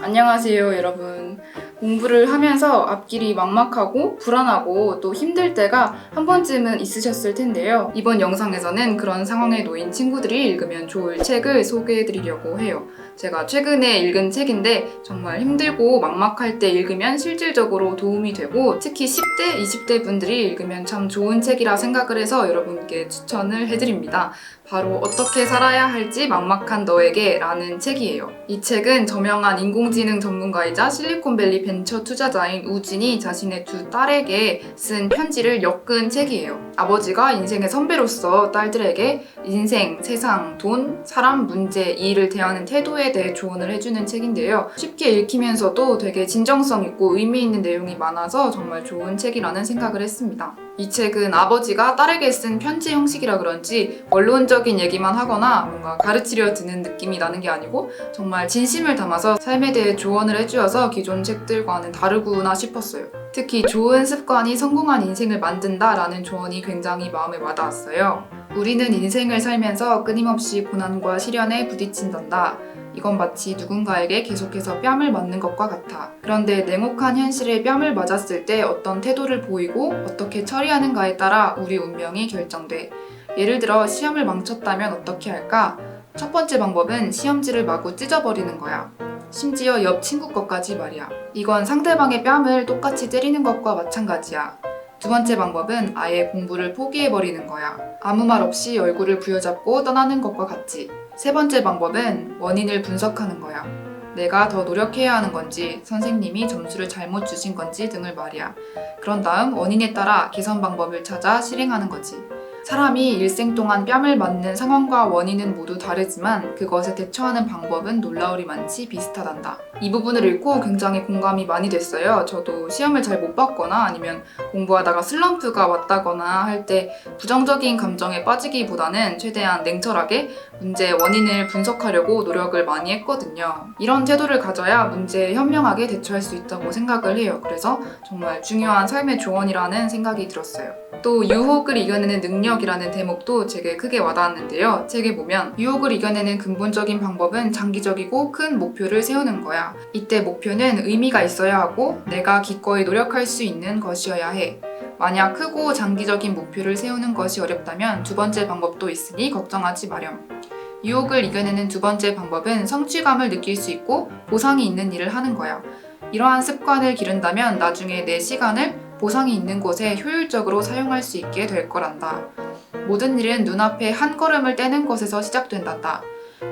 안녕하세요, 여러분. 공부를 하면서 앞길이 막막하고 불안하고 또 힘들 때가 한 번쯤은 있으셨을 텐데요. 이번 영상에서는 그런 상황에 놓인 친구들이 읽으면 좋을 책을 소개해드리려고 해요. 제가 최근에 읽은 책인데 정말 힘들고 막막할 때 읽으면 실질적으로 도움이 되고 특히 10대, 20대 분들이 읽으면 참 좋은 책이라 생각을 해서 여러분께 추천을 해드립니다. 바로 어떻게 살아야 할지 막막한 너에게 라는 책이에요. 이 책은 저명한 인공지능 전문가이자 실리콘밸리 벤처 투자자인 우진이 자신의 두 딸에게 쓴 편지를 엮은 책이에요. 아버지가 인생의 선배로서 딸들에게 인생, 세상, 돈, 사람, 문제, 일을 대하는 태도에 대해 조언을 해주는 책인데요. 쉽게 읽히면서도 되게 진정성 있고 의미 있는 내용이 많아서 정말 좋은 책이라는 생각을 했습니다. 이 책은 아버지가 딸에게 쓴 편지 형식이라 그런지 원론적인 얘기만 하거나 뭔가 가르치려 드는 느낌이 나는 게 아니고 정말 진심을 담아서 삶에 대해 조언을 해주어서 기존 책들과는 다르구나 싶었어요. 특히 좋은 습관이 성공한 인생을 만든다라는 조언이 굉장히 마음에 와닿았어요. 우리는 인생을 살면서 끊임없이 고난과 시련에 부딪힌단다. 이건 마치 누군가에게 계속해서 뺨을 맞는 것과 같아. 그런데 냉혹한 현실에 뺨을 맞았을 때 어떤 태도를 보이고 어떻게 처리하는가에 따라 우리 운명이 결정돼. 예를 들어 시험을 망쳤다면 어떻게 할까? 첫 번째 방법은 시험지를 마구 찢어버리는 거야. 심지어 옆 친구 것까지 말이야. 이건 상대방의 뺨을 똑같이 때리는 것과 마찬가지야. 두 번째 방법은 아예 공부를 포기해버리는 거야. 아무 말 없이 얼굴을 부여잡고 떠나는 것과 같지. 세 번째 방법은 원인을 분석하는 거야. 내가 더 노력해야 하는 건지, 선생님이 점수를 잘못 주신 건지 등을 말이야. 그런 다음 원인에 따라 개선 방법을 찾아 실행하는 거지. 사람이 일생 동안 뺨을 맞는 상황과 원인은 모두 다르지만 그것에 대처하는 방법은 놀라우리만치 비슷하단다. 이 부분을 읽고 굉장히 공감이 많이 됐어요. 저도 시험을 잘 못 봤거나 아니면 공부하다가 슬럼프가 왔다거나 할 때 부정적인 감정에 빠지기보다는 최대한 냉철하게 문제의 원인을 분석하려고 노력을 많이 했거든요. 이런 태도를 가져야 문제에 현명하게 대처할 수 있다고 생각을 해요. 그래서 정말 중요한 삶의 조언이라는 생각이 들었어요. 또 유혹을 이겨내는 능력이라는 대목도 되게 크게 와닿았는데요. 책에 보면 유혹을 이겨내는 근본적인 방법은 장기적이고 큰 목표를 세우는 거야. 이때 목표는 의미가 있어야 하고 내가 기꺼이 노력할 수 있는 것이어야 해. 만약 크고 장기적인 목표를 세우는 것이 어렵다면 두 번째 방법도 있으니 걱정하지 마렴. 유혹을 이겨내는 두 번째 방법은 성취감을 느낄 수 있고 보상이 있는 일을 하는 거야. 이러한 습관을 기른다면 나중에 내 시간을 보상이 있는 곳에 효율적으로 사용할 수 있게 될 거란다. 모든 일은 눈앞에 한 걸음을 떼는 것에서 시작된단다.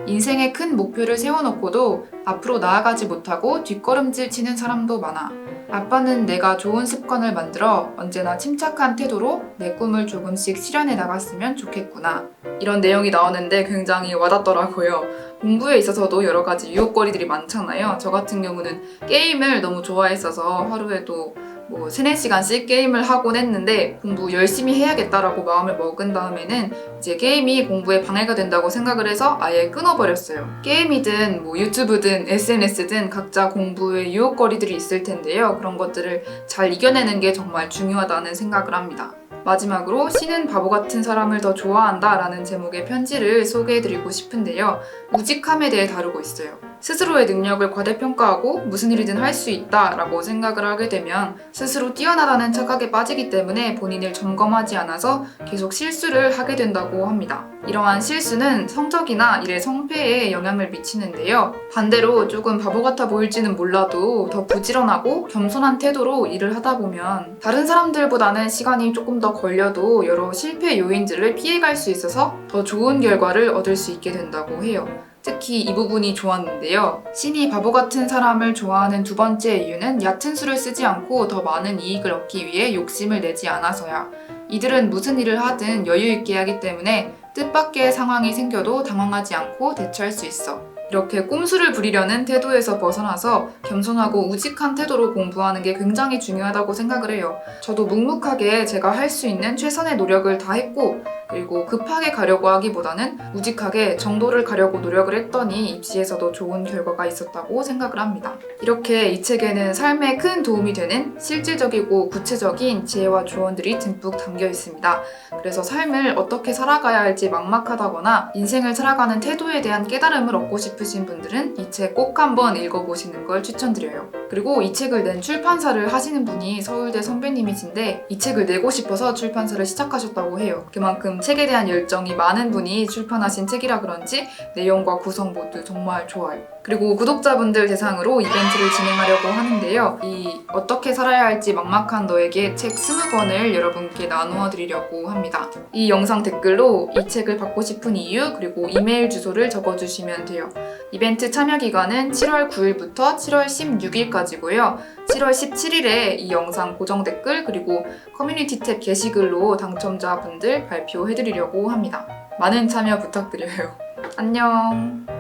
인생의 큰 목표를 세워놓고도 앞으로 나아가지 못하고 뒷걸음질 치는 사람도 많아. 아빠는 내가 좋은 습관을 만들어 언제나 침착한 태도로 내 꿈을 조금씩 실현해 나갔으면 좋겠구나. 이런 내용이 나오는데 굉장히 와닿더라고요. 공부에 있어서도 여러 가지 유혹거리들이 많잖아요. 저 같은 경우는 게임을 너무 좋아했어서 하루에도 3, 4시간씩 게임을 하곤 했는데 공부 열심히 해야겠다라고 마음을 먹은 다음에는 이제 게임이 공부에 방해가 된다고 생각을 해서 아예 끊어버렸어요. 게임이든 유튜브든 SNS든 각자 공부에 유혹거리들이 있을 텐데요. 그런 것들을 잘 이겨내는 게 정말 중요하다는 생각을 합니다. 마지막으로 신은 바보 같은 사람을 더 좋아한다 라는 제목의 편지를 소개해드리고 싶은데요. 우직함에 대해 다루고 있어요. 스스로의 능력을 과대평가하고 무슨 일이든 할 수 있다 라고 생각을 하게 되면 스스로 뛰어나다는 착각에 빠지기 때문에 본인을 점검하지 않아서 계속 실수를 하게 된다고 합니다. 이러한 실수는 성적이나 일의 성패에 영향을 미치는데요. 반대로 조금 바보 같아 보일지는 몰라도 더 부지런하고 겸손한 태도로 일을 하다 보면 다른 사람들보다는 시간이 조금 더 걸려도 여러 실패 요인들을 피해갈 수 있어서 더 좋은 결과를 얻을 수 있게 된다고 해요. 특히 이 부분이 좋았는데요. 신이 바보 같은 사람을 좋아하는 두 번째 이유는 얕은 수를 쓰지 않고 더 많은 이익을 얻기 위해 욕심을 내지 않아서야. 이들은 무슨 일을 하든 여유 있게 하기 때문에 뜻밖의 상황이 생겨도 당황하지 않고 대처할 수 있어. 이렇게 꼼수를 부리려는 태도에서 벗어나서 겸손하고 우직한 태도로 공부하는 게 굉장히 중요하다고 생각을 해요. 저도 묵묵하게 제가 할 수 있는 최선의 노력을 다했고 그리고 급하게 가려고 하기보다는 우직하게 정도를 가려고 노력을 했더니 입시에서도 좋은 결과가 있었다고 생각을 합니다. 이렇게 이 책에는 삶에 큰 도움이 되는 실질적이고 구체적인 지혜와 조언들이 듬뿍 담겨 있습니다. 그래서 삶을 어떻게 살아가야 할지 막막하다거나 인생을 살아가는 태도에 대한 깨달음을 얻고 싶으신 분들은 이 책 꼭 한번 읽어보시는 걸 추천드려요. 그리고 이 책을 낸 출판사를 하시는 분이 서울대 선배님이신데 이 책을 내고 싶어서 출판사를 시작하셨다고 해요. 그만큼 책에 대한 열정이 많은 분이 출판하신 책이라 그런지 내용과 구성 모두 정말 좋아요. 그리고 구독자분들 대상으로 이벤트를 진행하려고 하는데요. 이 어떻게 살아야 할지 막막한 너에게 책 20권을 여러분께 나누어 드리려고 합니다. 이 영상 댓글로 이 책을 받고 싶은 이유 그리고 이메일 주소를 적어주시면 돼요. 이벤트 참여 기간은 7월 9일부터 7월 16일까지고요. 7월 17일에 이 영상 고정 댓글 그리고 커뮤니티 탭 게시글로 당첨자분들 발표해드리려고 합니다. 많은 참여 부탁드려요. 안녕.